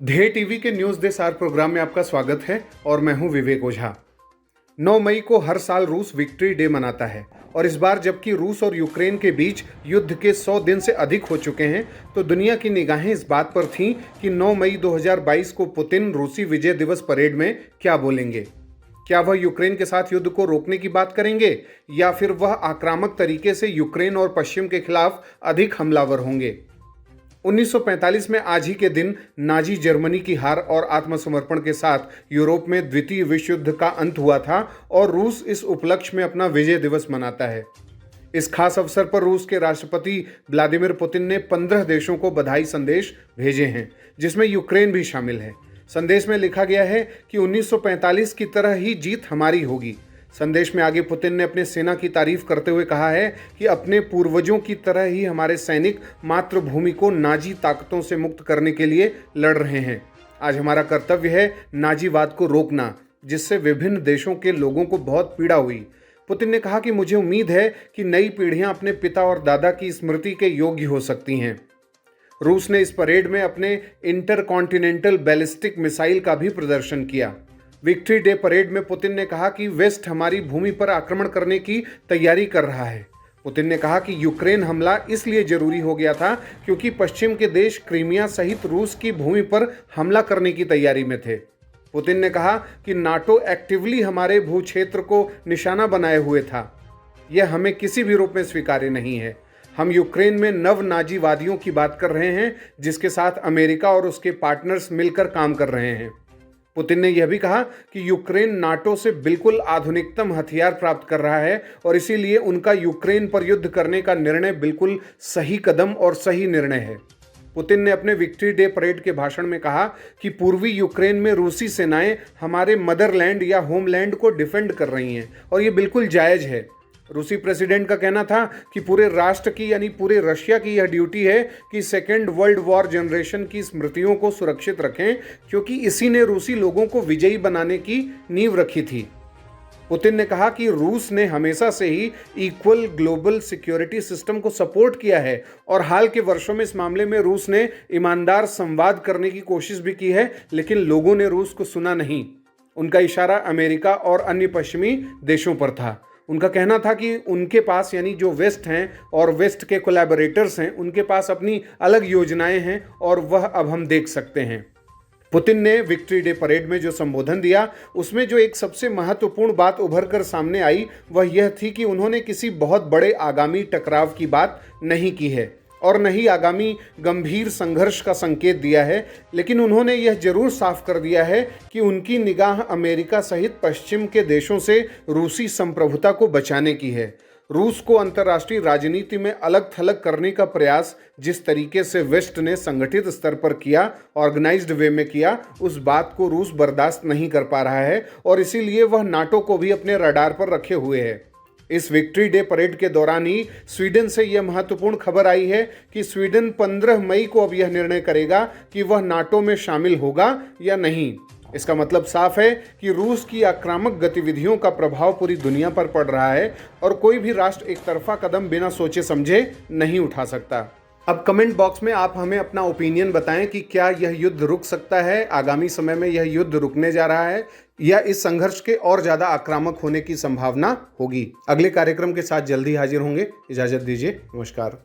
ध्येय टीवी के न्यूज दे सार प्रोग्राम में आपका स्वागत है और मैं हूं विवेक ओझा। 9 मई को हर साल रूस विक्ट्री डे मनाता है और इस बार जबकि रूस और यूक्रेन के बीच युद्ध के 100 दिन से अधिक हो चुके हैं तो दुनिया की निगाहें इस बात पर थीं कि 9 मई 2022 को पुतिन रूसी विजय दिवस परेड में क्या बोलेंगे। क्या वह यूक्रेन के साथ युद्ध को रोकने की बात करेंगे या फिर वह आक्रामक तरीके से यूक्रेन और पश्चिम के खिलाफ अधिक हमलावर होंगे। 1945 में आज ही के दिन नाजी जर्मनी की हार और आत्मसमर्पण के साथ यूरोप में द्वितीय विश्व युद्ध का अंत हुआ था और रूस इस उपलक्ष्य में अपना विजय दिवस मनाता है। इस खास अवसर पर रूस के राष्ट्रपति व्लादिमीर पुतिन ने 15 देशों को बधाई संदेश भेजे हैं, जिसमें यूक्रेन भी शामिल है। संदेश में लिखा गया है कि 1945 की तरह ही जीत हमारी होगी। संदेश में आगे पुतिन ने अपने सेना की तारीफ करते हुए कहा है कि अपने पूर्वजों की तरह ही हमारे सैनिक मातृभूमि को नाजी ताकतों से मुक्त करने के लिए लड़ रहे हैं। आज हमारा कर्तव्य है नाजीवाद को रोकना, जिससे विभिन्न देशों के लोगों को बहुत पीड़ा हुई। पुतिन ने कहा कि मुझे उम्मीद है कि नई पीढ़ियां अपने पिता और दादा की स्मृति के योग्य हो सकती हैं। रूस ने इस परेड में अपने इंटरकॉन्टिनेंटल बैलिस्टिक मिसाइल का भी प्रदर्शन किया। विक्ट्री डे परेड में पुतिन ने कहा कि वेस्ट हमारी भूमि पर आक्रमण करने की तैयारी कर रहा है। पुतिन ने कहा कि यूक्रेन हमला इसलिए जरूरी हो गया था क्योंकि पश्चिम के देश क्रीमिया सहित रूस की भूमि पर हमला करने की तैयारी में थे। पुतिन ने कहा कि नाटो एक्टिवली हमारे भूक्षेत्र को निशाना बनाए हुए था। यह हमें किसी भी रूप में स्वीकार्य नहीं है। हम यूक्रेन में नव नाजीवादियों की बात कर रहे हैं, जिसके साथ अमेरिका और उसके पार्टनर्स मिलकर काम कर रहे हैं। पुतिन ने यह भी कहा कि यूक्रेन नाटो से बिल्कुल आधुनिकतम हथियार प्राप्त कर रहा है और इसीलिए उनका यूक्रेन पर युद्ध करने का निर्णय बिल्कुल सही कदम और सही निर्णय है। पुतिन ने अपने विक्ट्री डे परेड के भाषण में कहा कि पूर्वी यूक्रेन में रूसी सेनाएं हमारे मदरलैंड या होमलैंड को डिफेंड कर रही हैं और ये बिल्कुल जायज़ है। रूसी प्रेसिडेंट का कहना था कि पूरे राष्ट्र की यानी पूरे रशिया की यह ड्यूटी है कि सेकेंड वर्ल्ड वॉर जनरेशन की स्मृतियों को सुरक्षित रखें, क्योंकि इसी ने रूसी लोगों को विजयी बनाने की नींव रखी थी। पुतिन ने कहा कि रूस ने हमेशा से ही इक्वल ग्लोबल सिक्योरिटी सिस्टम को सपोर्ट किया है और हाल के वर्षों में इस मामले में रूस ने ईमानदार संवाद करने की कोशिश भी की है, लेकिन लोगों ने रूस को सुना नहीं। उनका इशारा अमेरिका और अन्य पश्चिमी देशों पर था। उनका कहना था कि उनके पास यानी जो वेस्ट हैं और वेस्ट के कोलैबोरेटर्स हैं, उनके पास अपनी अलग योजनाएं हैं और वह अब हम देख सकते हैं। पुतिन ने विक्ट्री डे परेड में जो संबोधन दिया उसमें जो एक सबसे महत्वपूर्ण बात उभर कर सामने आई वह यह थी कि उन्होंने किसी बहुत बड़े आगामी टकराव की बात नहीं की है और न ही आगामी गंभीर संघर्ष का संकेत दिया है, लेकिन उन्होंने यह जरूर साफ कर दिया है कि उनकी निगाह अमेरिका सहित पश्चिम के देशों से रूसी संप्रभुता को बचाने की है। रूस को अंतर्राष्ट्रीय राजनीति में अलग थलग करने का प्रयास जिस तरीके से वेस्ट ने संगठित स्तर पर किया, ऑर्गेनाइज्ड वे में किया, उस बात को रूस बर्दाश्त नहीं कर पा रहा है और इसीलिए वह नाटो को भी अपने रडार पर रखे हुए है। इस विक्ट्री डे परेड के दौरान ही स्वीडन से यह महत्वपूर्ण खबर आई है कि स्वीडन 15 मई को अब यह निर्णय करेगा कि वह नाटो में शामिल होगा या नहीं। इसका मतलब साफ है कि रूस की आक्रामक गतिविधियों का प्रभाव पूरी दुनिया पर पड़ रहा है और कोई भी राष्ट्र एक तरफा कदम बिना सोचे समझे नहीं उठा सकता। अब कमेंट बॉक्स में आप हमें अपना ओपिनियन बताएं कि क्या यह युद्ध रुक सकता है, आगामी समय में यह युद्ध रुकने जा रहा है या इस संघर्ष के और ज़्यादा आक्रामक होने की संभावना होगी। अगले कार्यक्रम के साथ जल्दी हाजिर होंगे। इजाज़त दीजिए। नमस्कार।